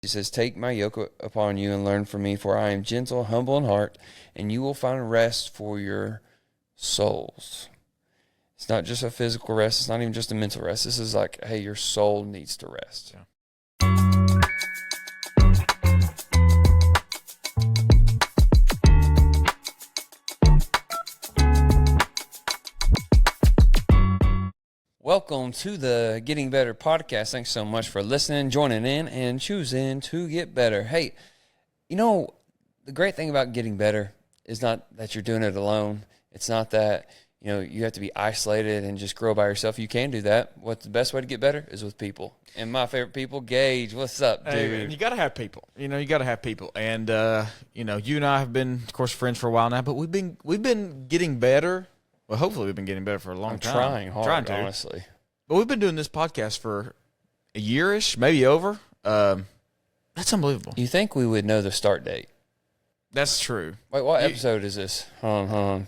He says, "Take my yoke upon you and learn from me, for I am gentle, humble in heart, and you will find rest for your souls." It's not just a physical rest. It's not even just a mental rest. This is like, hey, your soul needs to rest. Yeah. Welcome to the Getting Better podcast. Thanks so much for listening, joining in, and choosing to get better. Hey, the great thing about getting better is not that you're doing it alone. It's not that, you have to be isolated and just grow by yourself. You can do that. What's the best way to get better is with people. And my favorite people, Gage, what's up, dude? Hey, you got to have people. You got to have people. And, you and I have been, of course, friends for a while now, but we've been getting better. Well, hopefully we've been getting better for a long time. Trying hard, honestly. But we've been doing this podcast for a year-ish, maybe over. That's unbelievable. You think we would know the start date? That's true. Wait, what episode is this? Hold on.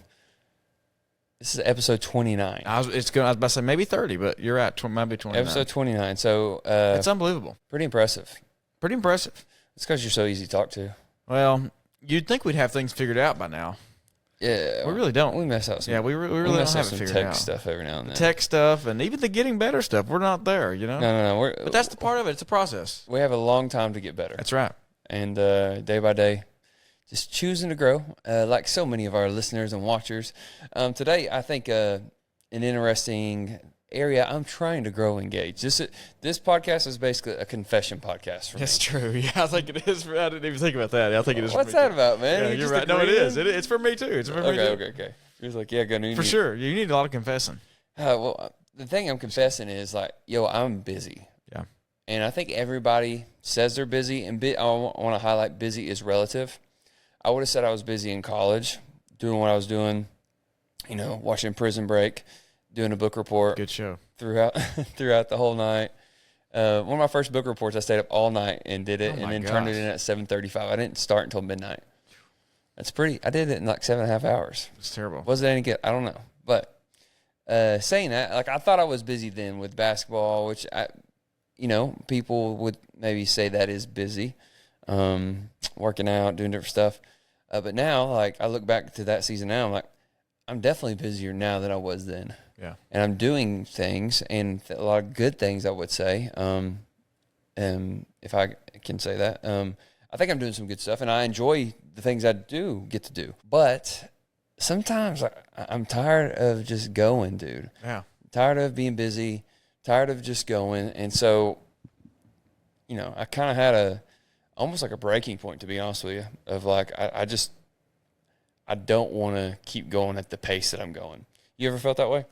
This is episode 29. I was about to say maybe 30, but you're at maybe 29. Episode 29. So it's unbelievable. Pretty impressive. Pretty impressive. It's because you're so easy to talk to. Well, you'd think we'd have things figured out by now. Yeah. We really don't. We mess out some. Yeah, we really mess don't out have it some figured tech out. stuff every now and then. Tech stuff and even the getting better stuff. We're not there, No. But that's the part of it. It's a process. We have a long time to get better. That's right. And day by day, just choosing to grow, like so many of our listeners and watchers. Today, I think an interesting area. I'm trying to grow and engage. This podcast is basically a confession podcast for me. That's true. Yeah, I think it is. I didn't even think about that. I think it is. What's that about, man? Yeah, you're right. No, it is. It's for me too. It's for me too. Okay. He was like, yeah, go. For sure. You need a lot of confessing. Well, the thing I'm confessing is like, I'm busy. Yeah. And I think everybody says they're busy, and I want to highlight busy is relative. I would have said I was busy in college, doing what I was doing, watching Prison Break, doing a book report. Good show. Throughout the whole night. One of my first book reports, I stayed up all night and did it, and then turned it in at 7:35. I didn't start until midnight. I did it in like 7.5 hours. It's terrible. Was it any good? I don't know. But saying that, like I thought I was busy then with basketball, which people would maybe say that is busy, working out, doing different stuff. But now, like I look back to that season now, I'm like, I'm definitely busier now than I was then. Yeah. And I'm doing things, and a lot of good things, I would say, if I can say that. I think I'm doing some good stuff, and I enjoy the things I do get to do. But sometimes I'm tired of just going, dude. Yeah. Tired of being busy, tired of just going. And so, I kind of had almost like a breaking point, to be honest with you, of like, I don't want to keep going at the pace that I'm going. You ever felt that way?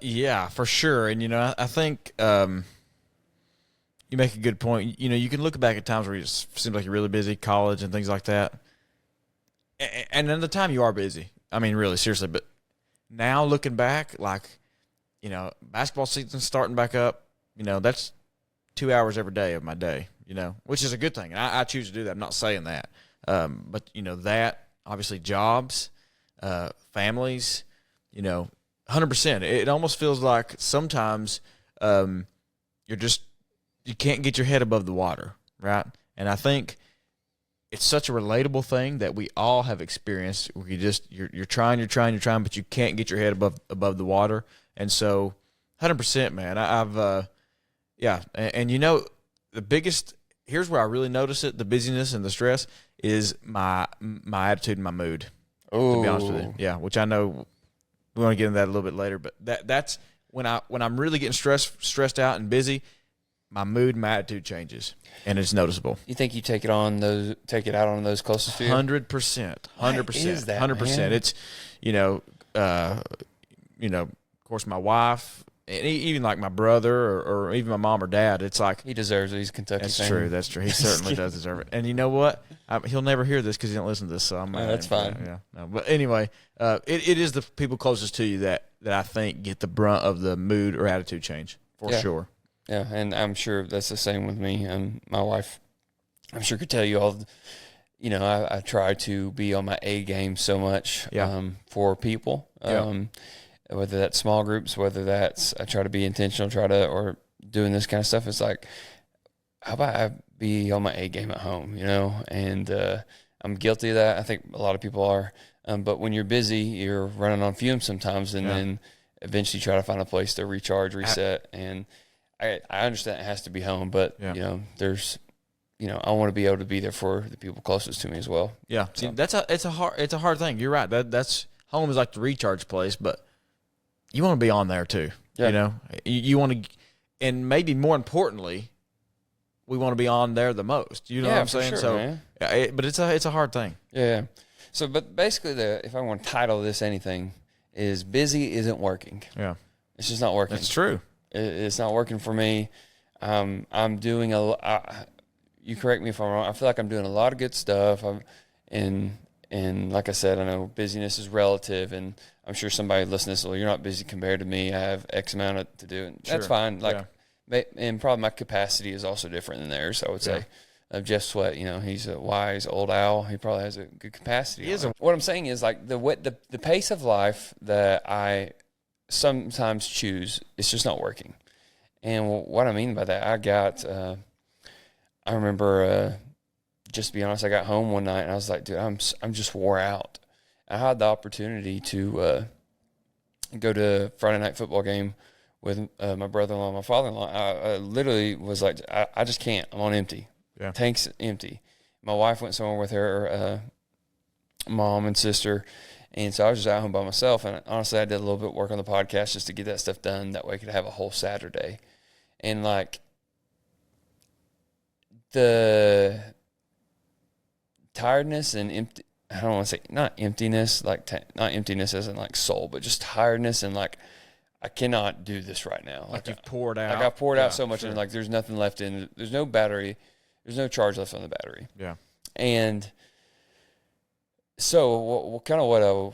Yeah, for sure. And, I think you make a good point. You can look back at times where you just seem like you're really busy, college and things like that. And then the time you are busy. I mean, really, seriously. But now looking back, like, basketball season's starting back up. That's 2 hours every day of my day, which is a good thing. And I choose to do that. I'm not saying that. But, that, obviously jobs, families, 100%. It almost feels like sometimes you can't get your head above the water, right? And I think it's such a relatable thing that we all have experienced. Where you're trying, but you can't get your head above the water. And so, 100%, man. I've the biggest. Here's where I really notice it: the busyness and the stress is my attitude and my mood. Oh, to be honest with you, yeah. Which I know we want to get into that a little bit later, but that's when I'm really getting stressed out and busy. My mood, my attitude changes, and it's noticeable. You think you take it out on those closest to you? 100%, 100%. Is that 100%? Man? It's of course, my wife, and even like my brother or even my mom or dad. It's like he deserves it. He's a Kentucky That's fan. true. That's true. He certainly does deserve it. And you know what? He'll never hear this because he don't listen to this. So that's fine. Yeah. No. But anyway, it is the people closest to you that I think get the brunt of the mood or attitude change for sure. Yeah, and I'm sure that's the same with me. And my wife, I'm sure could tell you all. I try to be on my A game so much for people. Whether that's small groups, whether that's I try to be intentional, or doing this kind of stuff. It's like how about I be on my A game at home, you know? And I'm guilty of that. I think a lot of people are. But when you're busy, you're running on fumes sometimes, and then eventually try to find a place to recharge, reset. And I understand it has to be home, but you know, there's, you know, I want to be able to be there for the people closest to me as well. Yeah, see, it's a hard thing. You're right. That's home is like the recharge place, but you want to be on there too. Yeah. You know, you want to, and maybe more importantly, we want to be on there the most. You know what I'm saying? Sure, so, man. but it's a hard thing. Yeah. So, but basically, if I want to title this anything, is busy isn't working. Yeah, it's just not working. That's true. It's not working for me. I'm doing you correct me if I'm wrong. I feel like I'm doing a lot of good stuff. And like I said, I know busyness is relative, and I'm sure somebody listening to this, well, you're not busy compared to me. I have X amount to do, and that's fine. Like, and probably my capacity is also different than theirs. I would say. Jeff Sweat, you know, he's a wise old owl. He probably has a good capacity. What I'm saying is, like, the pace of life that I sometimes choose, it's just not working. And what I mean by that, I remember, just to be honest, I got home one night and I was like, dude, I'm just wore out. I had the opportunity to go to a Friday night football game with my brother-in-law and my father-in-law. I literally was like, I just can't. I'm on empty. Yeah. Tank's empty. My wife went somewhere with her mom and sister, and so I was just at home by myself. And honestly, I did a little bit of work on the podcast just to get that stuff done. That way I could have a whole Saturday. And, like, the tiredness and empty, I don't want to say, not emptiness, like not emptiness as in like soul, but just tiredness and like, I cannot do this right now. Like you've poured out. Like I poured out so much and like there's nothing left in, there's no battery, there's no charge left on the battery. Yeah. And so what I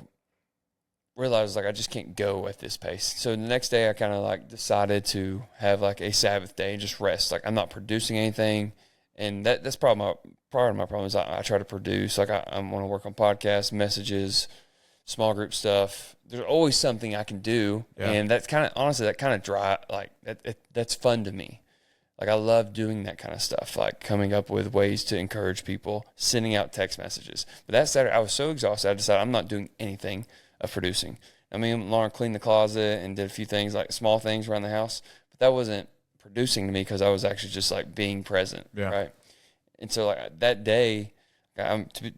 realized, like, I just can't go at this pace. So the next day I kind of like decided to have like a Sabbath day and just rest. Like, I'm not producing anything. And that's probably part of my problem is I try to produce. Like, I want to work on podcasts, messages, small group stuff. There's always something I can do. Yeah. And that's kind of, honestly, that kind of dry, like, that's fun to me. Like, I love doing that kind of stuff, like coming up with ways to encourage people, sending out text messages. But that Saturday, I was so exhausted, I decided I'm not doing anything of producing. I mean, Lauren cleaned the closet and did a few things, like small things around the house. But that wasn't producing to me because I was actually just, like, being present, right? And so, like, that day, to be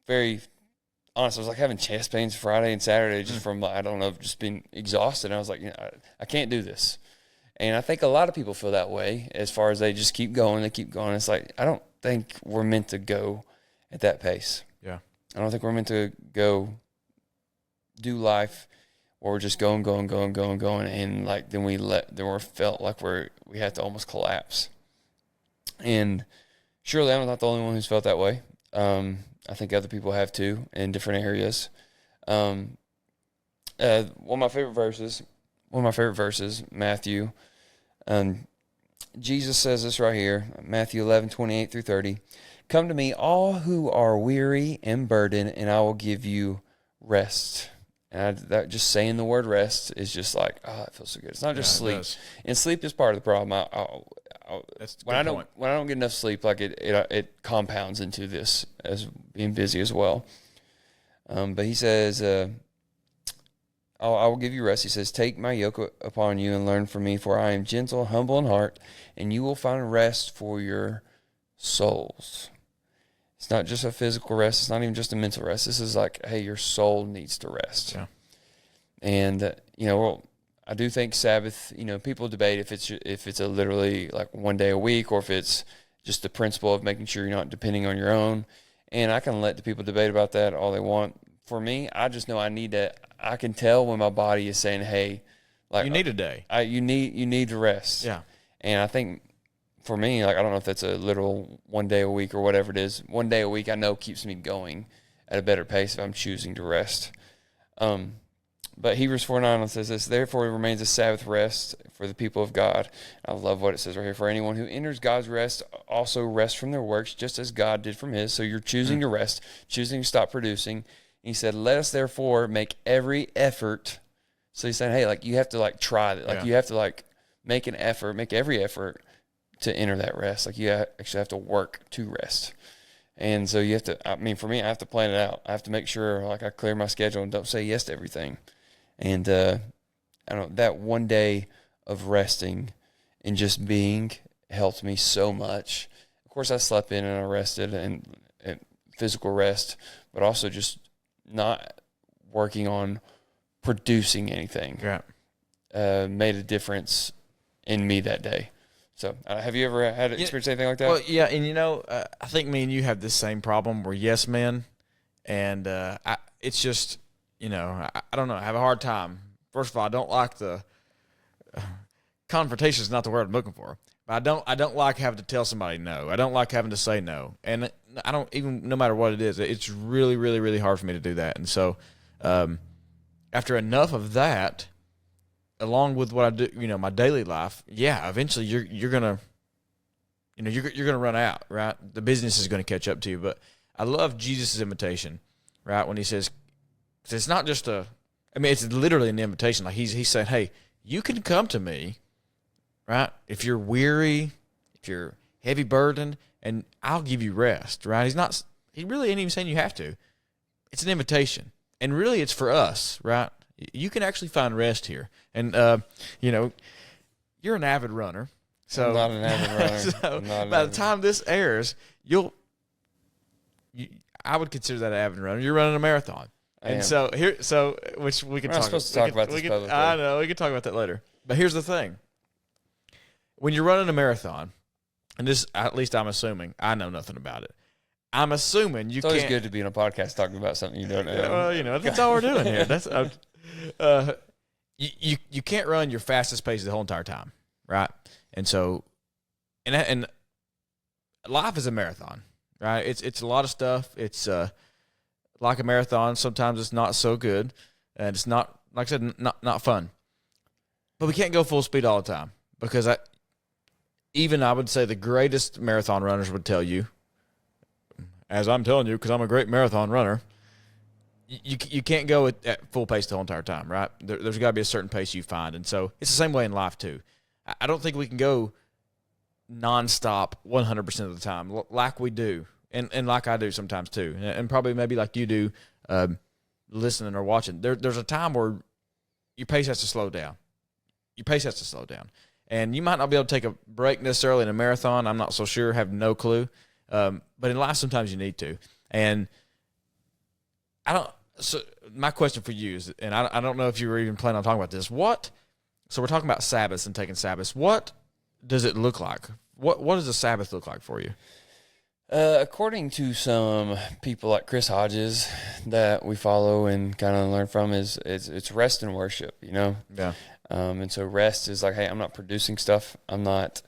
very honest, I was, like, having chest pains Friday and Saturday just from, like, I don't know, just being exhausted. And I was like, you know, I can't do this. And I think a lot of people feel that way as far as they just keep going. They keep going. It's like, I don't think we're meant to go at that pace. Yeah. I don't think we're meant to go do life where we're just going. And like, then we're felt like we have to almost collapse. And surely I'm not the only one who's felt that way. I think other people have too in different areas. One of my favorite verses, Matthew. Jesus says this right here, Matthew 11:28-30. Come to me, all who are weary and burdened, and I will give you rest. And that just saying the word rest is just like, oh, it feels so good. It's not just sleep, and sleep is part of the problem. When I don't get enough sleep, like it compounds into this as being busy as well. But he says, I will give you rest. He says, take my yoke upon you and learn from me, for I am gentle, humble in heart, and you will find rest for your souls. It's not just a physical rest. It's not even just a mental rest. This is like, hey, your soul needs to rest. Yeah. And, I do think Sabbath, people debate if it's a literally like one day a week or if it's just the principle of making sure you're not depending on your own. And I can let the people debate about that all they want. For me, I just know I can tell when my body is saying, hey, like, you need a day. You need to rest. Yeah. And I think for me, like, I don't know if that's a literal one day a week or whatever it is. One day a week I know keeps me going at a better pace if I'm choosing to rest. But Hebrews 4:9 says this, therefore it remains a Sabbath rest for the people of God. I love what it says right here. For anyone who enters God's rest also rests from their works, just as God did from his. So you're choosing to rest, choosing to stop producing. And he said, let us therefore make every effort. So he's saying, hey, like, you have to, like, try it. Like, you have to, like, make every effort to enter that rest. Like you actually have to work to rest. And so you have to, I mean, for me, I have to plan it out. I have to make sure like I clear my schedule and don't say yes to everything. And I don't, that one day of resting and just being helped me so much. Of course, I slept in and I rested and physical rest, but also just not working on producing anything. Made a difference in me that day. So, have you ever had experienced anything like that? Well, yeah, and I think me and you have this same problem. We're yes men, and it's just, I don't know. I have a hard time. First of all, I don't like the confrontation is not the word I'm looking for. But I don't like having to tell somebody no. I don't like having to say no, and I don't even, no matter what it is, it's really, really, really hard for me to do that. And so, after enough of that, along with what I do, my daily life, eventually you're gonna run out, right? The business is gonna catch up to you. But I love Jesus' invitation, right? When he says, it's not just it's literally an invitation. Like he's saying, hey, you can come to me, right? If you're weary, if you're heavy burdened, and I'll give you rest, right? He really ain't even saying you have to. It's an invitation. And really it's for us, right? You can actually find rest here. And, you're an avid runner. So I'm not an avid runner. So by the time this airs, I would consider that an avid runner. You're running a marathon. So which we can We're not supposed to talk about this publicly. I know, we can talk about that later. But here's the thing. When you're running a marathon, and this, at least I'm assuming, I know nothing about it. I'm assuming you can't. It's always good to be on a podcast talking about something you don't know. Well, that's all we're doing here. That's you can't run your fastest pace the whole entire time, right? And so, and life is a marathon, right? It's a lot of stuff. It's like a marathon. Sometimes it's not so good, and it's not, like I said, not fun. But we can't go full speed all the time because I would say the greatest marathon runners would tell you, as I'm telling you, because I'm a great marathon runner, you can't go at full pace the whole entire time, right? There's got to be a certain pace you find. And so it's the same way in life, too. I don't think we can go nonstop 100% of the time like we do, and like I do sometimes, too, and probably maybe like you do listening or watching. There's a time where your pace has to slow down. And you might not be able to take a break necessarily in a marathon. I'm not so sure, have no clue. But in life, sometimes you need to. And so my question for you is, and I don't know if you were even planning on talking about this. So we're talking about Sabbaths and taking Sabbaths. What does it look like? What does a Sabbath look like for you? According to some people like Chris Hodges that we follow and kind of learn from, it's rest and worship, Yeah. And so rest is like, hey, I'm not producing stuff. I'm not.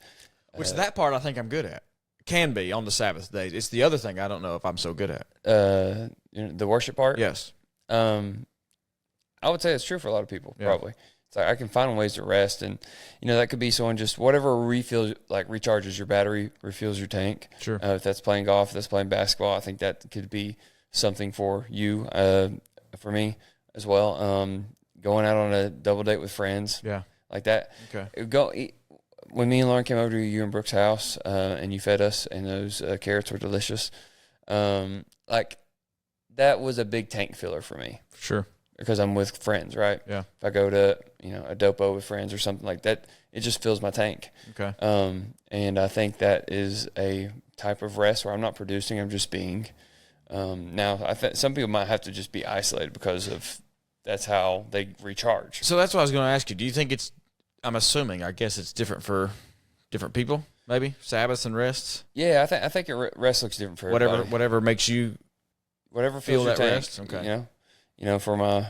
Which that part I think I'm good at. Can be on the Sabbath days. It's the other thing I don't know if I'm so good at. The worship part? Yes. I would say it's true for a lot of people, probably. It's like I can find ways to rest, and that could be someone just whatever recharges your battery, refuels your tank. Sure. If that's playing golf, if that's playing basketball, I think that could be something for you, for me as well. Going out on a double date with friends, like that. Okay. When me and Lauren came over to you and Brooke's house, and you fed us, and those carrots were delicious. Like that was a big tank filler for me. Sure. Because I'm with friends, right? Yeah. If I go to, a dopo with friends or something like that, it just fills my tank. Okay. And I think that is a type of rest where I'm not producing, I'm just being. Now, I think some people might have to just be isolated because of that's how they recharge. So that's what I was going to ask you. Do you think I'm assuming, I guess it's different for different people, maybe? Sabbaths and rests? Yeah, I think rest looks different for everybody. Whatever makes you whatever feel fills your that tank, rest. Okay. For my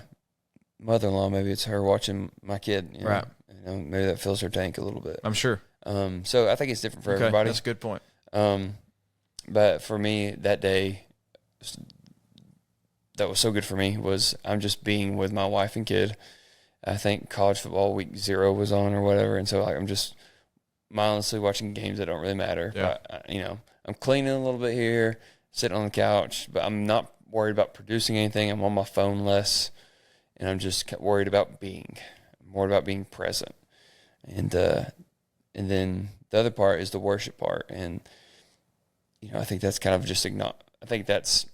mother-in-law, maybe it's her watching my kid. Right. Maybe that fills her tank a little bit. I'm sure. So I think it's different for everybody. That's a good point. But for me, that day, that was so good for me was I'm just being with my wife and kid. I think college football week 0 was on or whatever, and so I'm just mindlessly watching games that don't really matter. Yeah. But, I'm cleaning a little bit here, sitting on the couch, but I'm not worried about producing anything. I'm on my phone less, and I'm just worried about being. I'm more about being present. And And then the other part is the worship part. And, I think that's kind of just I think that's,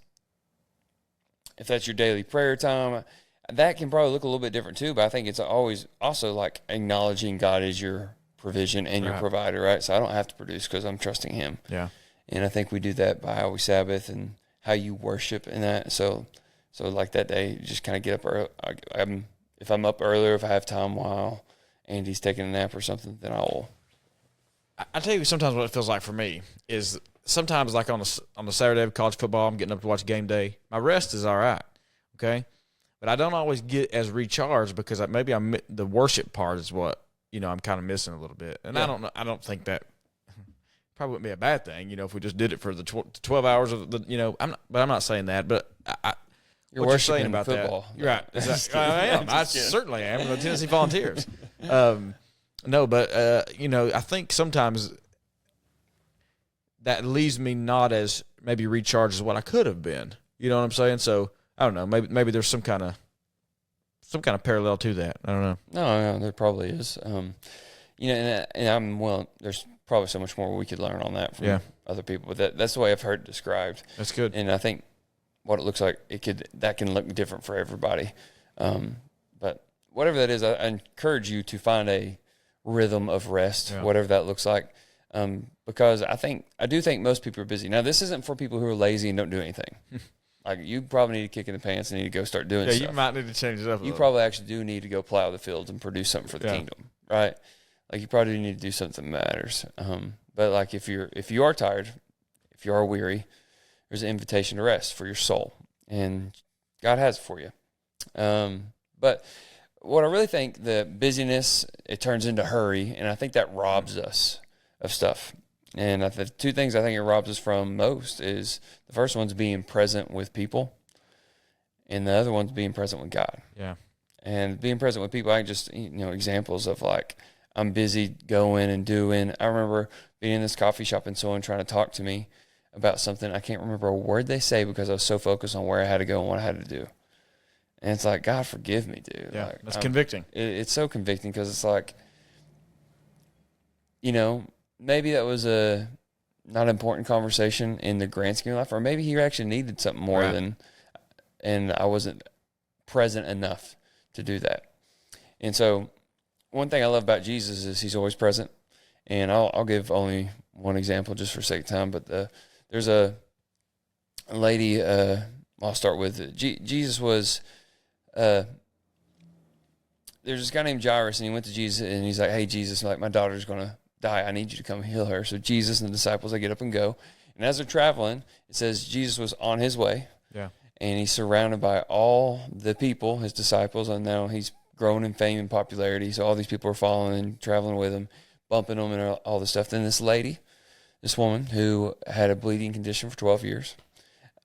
if that's your daily prayer time, that can probably look a little bit different too, but I think it's always also like acknowledging God is your provision and your provider, right? So I don't have to produce because I'm trusting him. Yeah. And I think we do that by how we Sabbath and how you worship in that. So like that day, you just kind of get up early. If I'm up earlier, if I have time while Andy's taking a nap or something, then I will. I tell you sometimes what it feels like for me is sometimes like on the Saturday of college football, I'm getting up to watch game day. My rest is all right, okay? But I don't always get as recharged because maybe the worship part is what, I'm kind of missing a little bit. And Yeah. I don't think that probably wouldn't be a bad thing, if we just did it for the 12 hours of the, I'm not saying that, but You're what worshiping saying about football. that. You're right. I am. I certainly am. The Tennessee Volunteers. No, but, I think sometimes that leaves me not as maybe recharged as what I could have been. You know what I'm saying? So, I don't know. Maybe there's some kind of parallel to that. I don't know. No, there probably is. And there's probably so much more we could learn on that from other people. But that's the way I've heard it described. That's good. And I think what it looks like, that can look different for everybody. But whatever that is, I encourage you to find a rhythm of rest, whatever that looks like. Because I do think most people are busy. Now, this isn't for people who are lazy and don't do anything. Like, you probably need to kick in the pants and need to go start doing stuff. Yeah, you might need to change it up a You little. Probably actually do need to go plow the fields and produce something for the kingdom, right? Like, you probably do need to do something that matters. But, like, if you are tired, if you are weary, there's an invitation to rest for your soul. And God has it for you. But what I really think, the busyness, it turns into hurry, and I think that robs us of stuff. And the two things I think it robs us from most is the first one's being present with people, and the other one's being present with God. Yeah. And being present with people, I can just, examples of like, I'm busy going and doing. I remember being in this coffee shop and someone trying to talk to me about something. I can't remember a word they say because I was so focused on where I had to go and what I had to do. And it's like, God, forgive me, dude. Yeah, like, that's convicting. It's so convicting because it's like, maybe that was a not important conversation in the grand scheme of life, or maybe he actually needed something more and I wasn't present enough to do that. And so one thing I love about Jesus is he's always present. And I'll give only one example just for sake of time, but there's a lady, I'll start with Jesus was, there's this guy named Jairus, and he went to Jesus and he's like, hey, Jesus, like, my daughter's going to die. I need you to come heal her. So Jesus and the disciples, they get up and go. And as they're traveling, it says Jesus was on his way. Yeah. And he's surrounded by all the people, his disciples, and now he's grown in fame and popularity. So all these people are following and traveling with him, bumping him and all this stuff. Then this woman who had a bleeding condition for 12 years,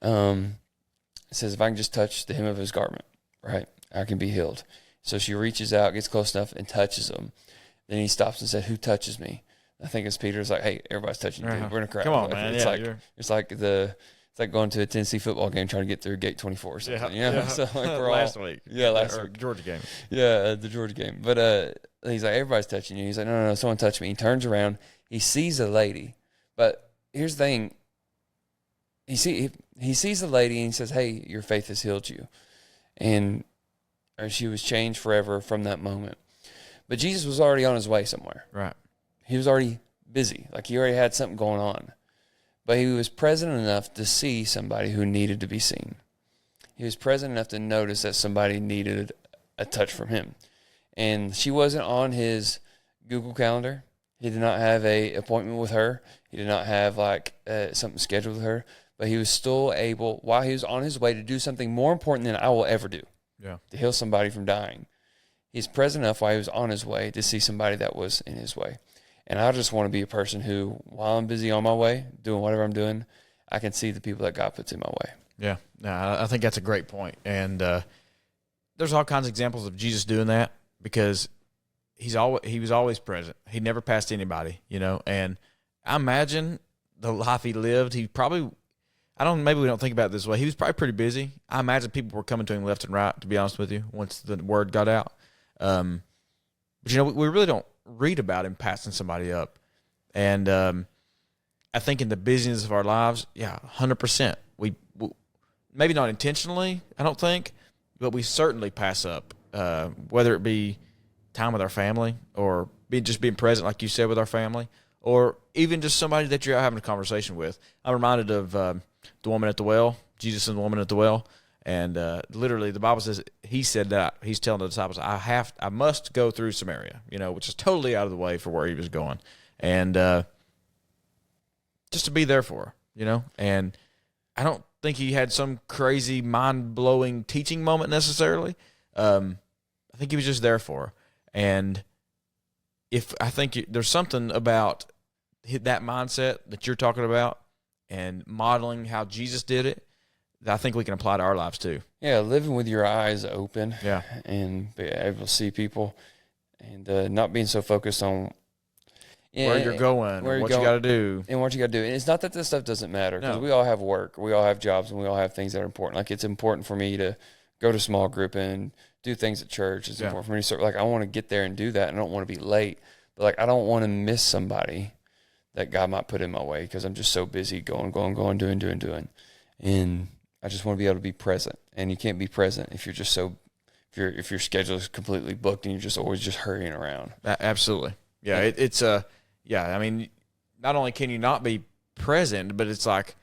says, if I can just touch the hem of his garment, right, I can be healed. So she reaches out, gets close enough, and touches him. Then he stops and said, who touches me? I think it's Peter's like, hey, everybody's touching you. Dude. We're in a crowd. Come on, like, man. It's like going to a Tennessee football game trying to get through gate 24 or something. Yeah. So like we're last week. Yeah, last week. Georgia game. Yeah, the Georgia game. But he's like, everybody's touching you. He's like, no, someone touched me. He turns around. He sees a lady. But here's the thing. He sees the lady and he says, hey, your faith has healed you. And she was changed forever from that moment. But Jesus was already on his way somewhere. Right. He was already busy. Like, he already had something going on. But he was present enough to see somebody who needed to be seen. He was present enough to notice that somebody needed a touch from him. And she wasn't on his Google Calendar. He did not have an appointment with her. He did not have, something scheduled with her. But he was still able, while he was on his way, to do something more important than I will ever do. Yeah. To heal somebody from dying. He's present enough while he was on his way to see somebody that was in his way. And I just want to be a person who, while I'm busy on my way, doing whatever I'm doing, I can see the people that God puts in my way. Yeah. No, I think that's a great point. And there's all kinds of examples of Jesus doing that because he was always present. He never passed anybody, And I imagine the life he lived, maybe we don't think about it this way. He was probably pretty busy. I imagine people were coming to him left and right, to be honest with you, once the word got out. But, you know, we really don't read about him passing somebody up. And I think in the busyness of our lives, 100%. We maybe not intentionally, I don't think, but we certainly pass up, whether it be time with our family or just being present, like you said, with our family, or even just somebody that you're having a conversation with. I'm reminded of the woman at the well, Jesus and the woman at the well. And literally, the Bible says he said that he's telling the disciples, I must go through Samaria, you know, which is totally out of the way for where he was going, and just to be there for her, you know. And I don't think he had some crazy mind blowing teaching moment necessarily. I think he was just there for her, and I think there's something about that mindset that you're talking about and modeling how Jesus did it, I think we can apply to our lives too. Yeah, living with your eyes open. Yeah. And be able to see people and not being so focused on where you're going, what you got to do. And what you got to do. And it's not that this stuff doesn't matter, because we all have work, we all have jobs, and we all have things that are important. Like, it's important for me to go to small group and do things at church. It's important for me to start, like, I want to get there and do that, and I don't want to be late. But, like, I don't want to miss somebody that God might put in my way because I'm just so busy going, doing. And I just want to be able to be present, and you can't be present if you're just so, if your schedule is completely booked and you're just always just hurrying around. Absolutely, yeah. It's I mean, not only can you not be present, but it's like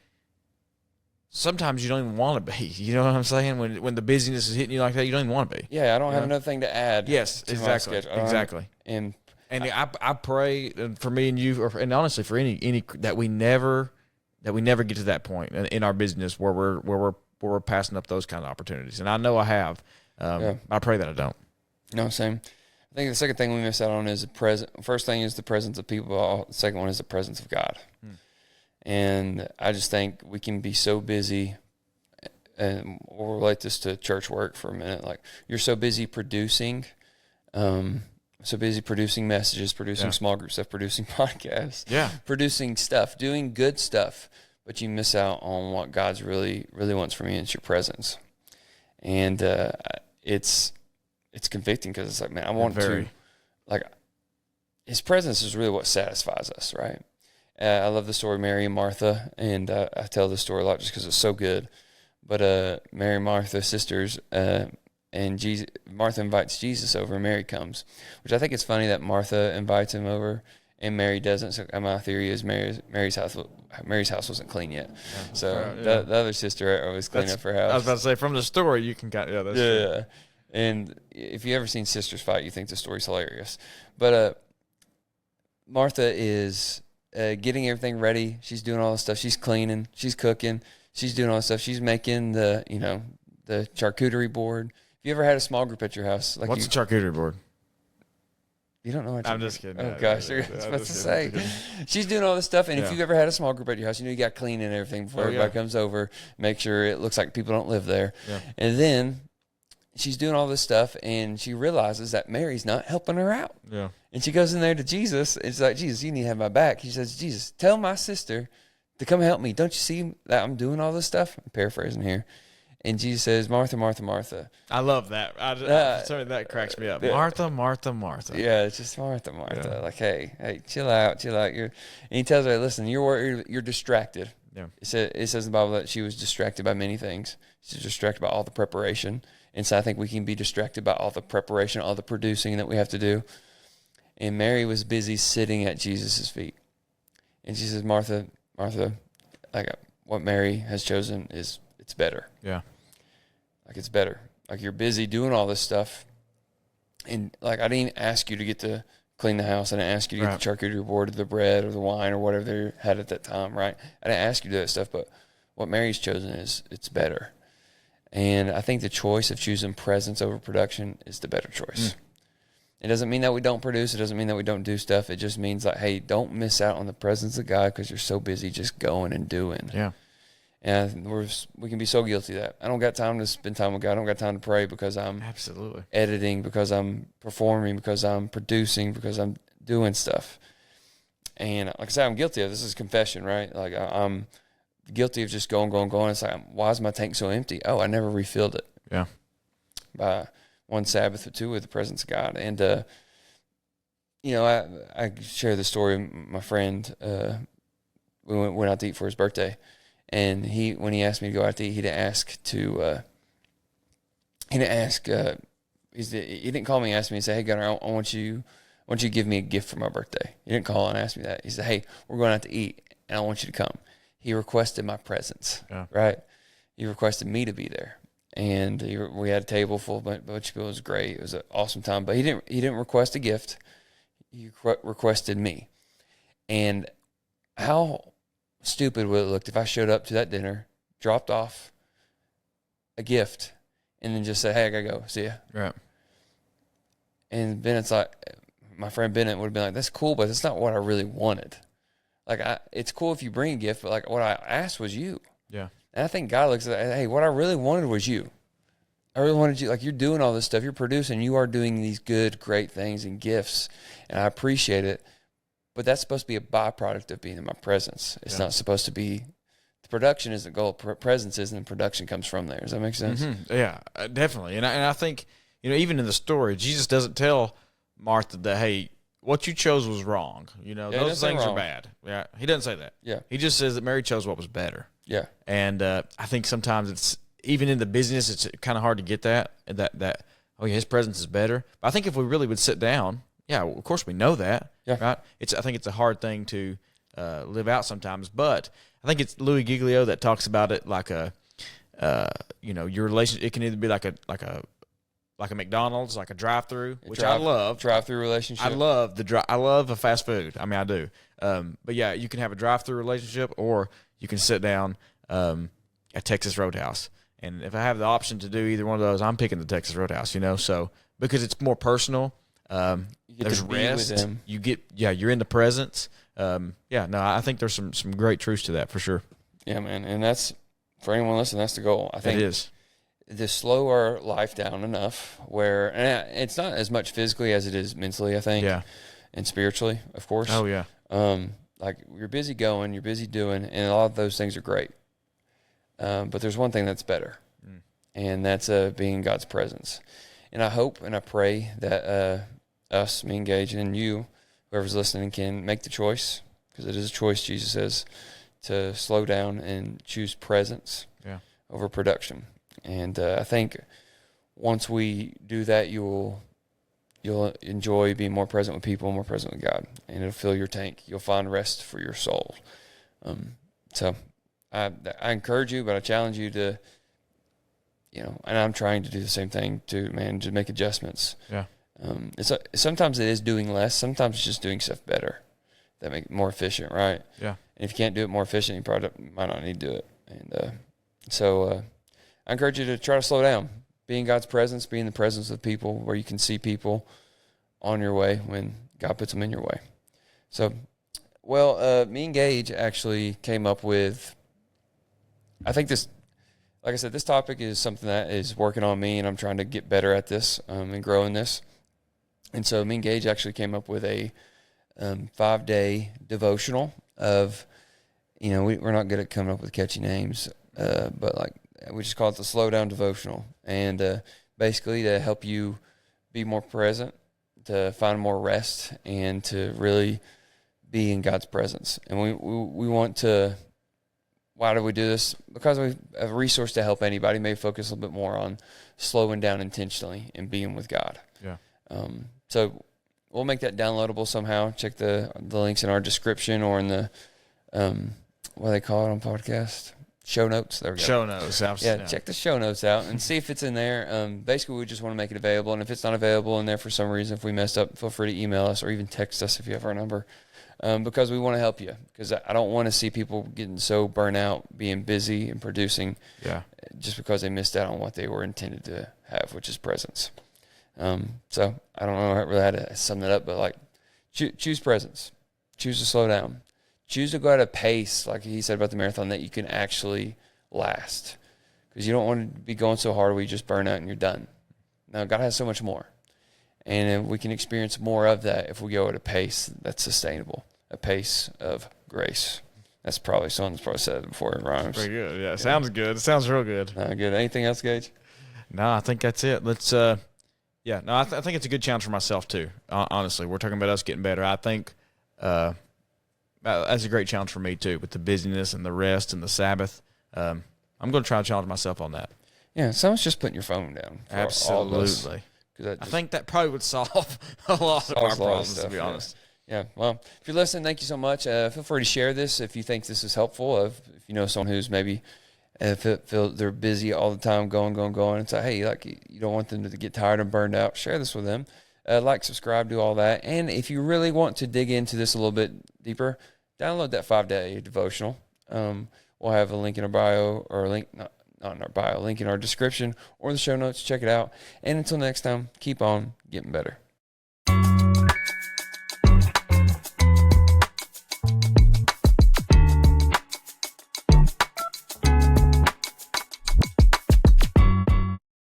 sometimes you don't even want to be. You know what I'm saying? When the busyness is hitting you like that, you don't even want to be. Yeah, I don't have another thing to add. Yes, to exactly, my schedule. exactly. And I pray for me and you, and honestly for any that we never get to that point in our business where we're passing up those kind of opportunities. And I know I have. I pray that I don't. No, same. I think the second thing we miss out on is the present. First thing is the presence of people. The second one is the presence of God. And I just think we can be so busy, and we'll relate this to church work for a minute. Like, you're so busy producing, messages, producing small group stuff, producing podcasts, producing stuff, doing good stuff, but you miss out on what God's really, really wants from you, and it's your presence. And it's convicting, because it's like, man, I want to, like, his presence is really what satisfies us, right? I love the story of Mary and Martha, and I tell this story a lot just because it's so good. But Mary and Martha, sisters, and Martha invites Jesus over, and Mary comes, which I think it's funny that Martha invites him over and Mary doesn't. So my theory is Mary's house wasn't clean yet. Yeah, so the other sister was cleaning up her house. I was about to say, from the story you can that's true. Yeah. And if you ever seen sisters fight, you think the story's hilarious. But Martha is getting everything ready. She's doing all the stuff. She's cleaning. She's cooking. She's doing all the stuff. She's making the charcuterie board. Have you ever had a small group at your house? Like, what's a charcuterie board? You don't know what I'm just kidding. Oh, gosh. I was about to say. She's doing all this stuff, and if you've ever had a small group at your house, you got to clean and everything before everybody comes over, make sure it looks like people don't live there. Yeah. And then she's doing all this stuff, and she realizes that Mary's not helping her out. Yeah. And she goes in there to Jesus, and she's like, Jesus, you need to have my back. He says, Jesus, tell my sister to come help me. Don't you see that I'm doing all this stuff? I'm paraphrasing here. And Jesus says, Martha, Martha, Martha. I love that. Sorry, that cracks me up. Martha, Martha, Martha. Yeah, it's just Martha, Martha. Yeah. Like, hey, chill out. And he tells her, listen, you're distracted. Yeah. It says in the Bible that she was distracted by many things. She's distracted by all the preparation. And so I think we can be distracted by all the preparation, all the producing that we have to do. And Mary was busy sitting at Jesus' feet. And she says, Martha, Martha, like, what Mary has chosen it's better. Yeah. Like, it's better. Like, you're busy doing all this stuff. And, like, I didn't ask you to get to clean the house. I didn't ask you to get the charcuterie board or the bread or the wine or whatever they had at that time, right? I didn't ask you to do that stuff. But what Mary's chosen it's better. And I think the choice of choosing presence over production is the better choice. It doesn't mean that we don't produce. It doesn't mean that we don't do stuff. It just means, like, hey, don't miss out on the presence of God because you're so busy just going and doing. Yeah. And we can be so guilty of that. I don't got time to spend time with God. I don't got time to pray because I'm editing, because I'm performing, because I'm producing, because I'm doing stuff. And like I said, I'm guilty of this. Is confession, right? Like, I'm guilty of just going. It's like, why is my tank so empty? Oh, I never refilled it. Yeah. By one Sabbath or two with the presence of God. And I share the story. My friend, we went out to eat for his birthday, and when he asked me to go out to eat, he didn't call me and ask me and say, "Hey, Gunnar, I want you to give me a gift for my birthday." He didn't call and ask me that. He said, "Hey, we're going out to eat, and I want you to come." He requested my presence, right? He requested me to be there, and we had a table full of a bunch of people. It was great. It was an awesome time. But he didn't request a gift. He requested me. And how stupid would it look if I showed up to that dinner, dropped off a gift, and then just said, "Hey, I gotta go. See ya." Right. And Bennett's like, my friend Bennett would have been like, "That's cool, but that's not what I really wanted. Like, it's cool if you bring a gift, but like what I asked was you." Yeah. And I think God looks at that, hey, what I really wanted was you. I really wanted you, like, you're doing all this stuff, you're producing, you are doing these good, great things and gifts, and I appreciate it. But that's supposed to be a byproduct of being in my presence. It's not supposed to be. The production is the goal. Presence is, and production comes from there. Does that make sense? Mm-hmm. Yeah, definitely. And I think, even in the story, Jesus doesn't tell Martha that, hey, what you chose was wrong. Those things are bad. Yeah, he doesn't say that. Yeah. He just says that Mary chose what was better. Yeah. And I think sometimes it's, even in the busyness, it's kind of hard to get that oh yeah, his presence is better. But I think if we really would sit down, yeah, well, of course we know that, right? I think it's a hard thing to live out sometimes. But I think it's Louis Giglio that talks about it like your relationship. It can either be like a McDonald's, like a drive-through, which I love. Drive-through relationship. I love a fast food. I mean, I do. But yeah, you can have a drive-through relationship, or you can sit down at Texas Roadhouse. And if I have the option to do either one of those, I'm picking the Texas Roadhouse. So because it's more personal. You get there's to be rest. with him. You're in the presence. I think there's some great truths to that for sure. Yeah, man, and that's, for anyone listening, that's the goal. I think it is. To slow our life down enough where, and it's not as much physically as it is mentally, I think. Yeah. And spiritually, of course. Oh yeah. Like, you're busy going, you're busy doing, and a lot of those things are great. But there's one thing that's better, and that's being in God's presence. And I hope and I pray that us, me, Engage, and you, whoever's listening, can make the choice, because it is a choice, Jesus says, to slow down and choose presence over production. And I think once we do that, you'll enjoy being more present with people, more present with God, and it'll fill your tank. You'll find rest for your soul. So I encourage you, but I challenge you to, and I'm trying to do the same thing too, man, to make adjustments. Yeah. Sometimes it is doing less. Sometimes it's just doing stuff better that make it more efficient, right? Yeah. And if you can't do it more efficient, you probably might not need to do it. And so I encourage you to try to slow down. Be in God's presence. Be in the presence of people where you can see people on your way when God puts them in your way. So, me and Gage actually came up with, I think this, like I said, this topic is something that is working on me, and I'm trying to get better at this and grow in this. And so me and Gage actually came up with a 5-day devotional of, we're not good at coming up with catchy names, but like we just call it the Slow Down Devotional. And basically to help you be more present, to find more rest, and to really be in God's presence. And we want to, why do we do this? Because we have a resource to help anybody, maybe focus a little bit more on slowing down intentionally and being with God. Yeah. So we'll make that downloadable somehow. Check the links in our description or in the, what do they call it on podcast? Show notes. There we go. Show notes. Absolutely. Yeah, check the show notes out and see if it's in there. Basically, we just want to make it available. And if it's not available in there for some reason, if we messed up, feel free to email us or even text us if you have our number. Because we want to help you. Because I don't want to see people getting so burnt out, being busy and producing, just because they missed out on what they were intended to have, which is presence. So I don't know really how to sum that up, but like choose presence, choose to slow down, choose to go at a pace, like he said about the marathon, that you can actually last. Because you don't want to be going so hard where you just burn out and you're done. Now God has so much more, and we can experience more of that if we go at a pace that's sustainable. A pace of grace. That's probably someone's probably said it before it rhymes. Pretty good. Yeah, sounds good. It sounds real good. Good. Anything else, Gage? No, I think that's it. Let's Yeah, no, I think it's a good challenge for myself too. Honestly, we're talking about us getting better. I think that's a great challenge for me too, with the busyness and the rest and the Sabbath. I'm going to try to challenge myself on that. Yeah, someone's just putting your phone down. Absolutely. I think that probably would solve a lot of our problems, to be honest. Yeah. Well, if you're listening, thank you so much. Feel free to share this if you think this is helpful. If you know someone who's maybe feel they're busy all the time, going, and say, hey, like you don't want them to get tired and burned out, share this with them. Like, subscribe, do all that. And if you really want to dig into this a little bit deeper, download that 5-day devotional. We'll have a link in our bio, or a link, not in our bio, link in our description or the show notes. Check it out. And until next time, keep on getting better.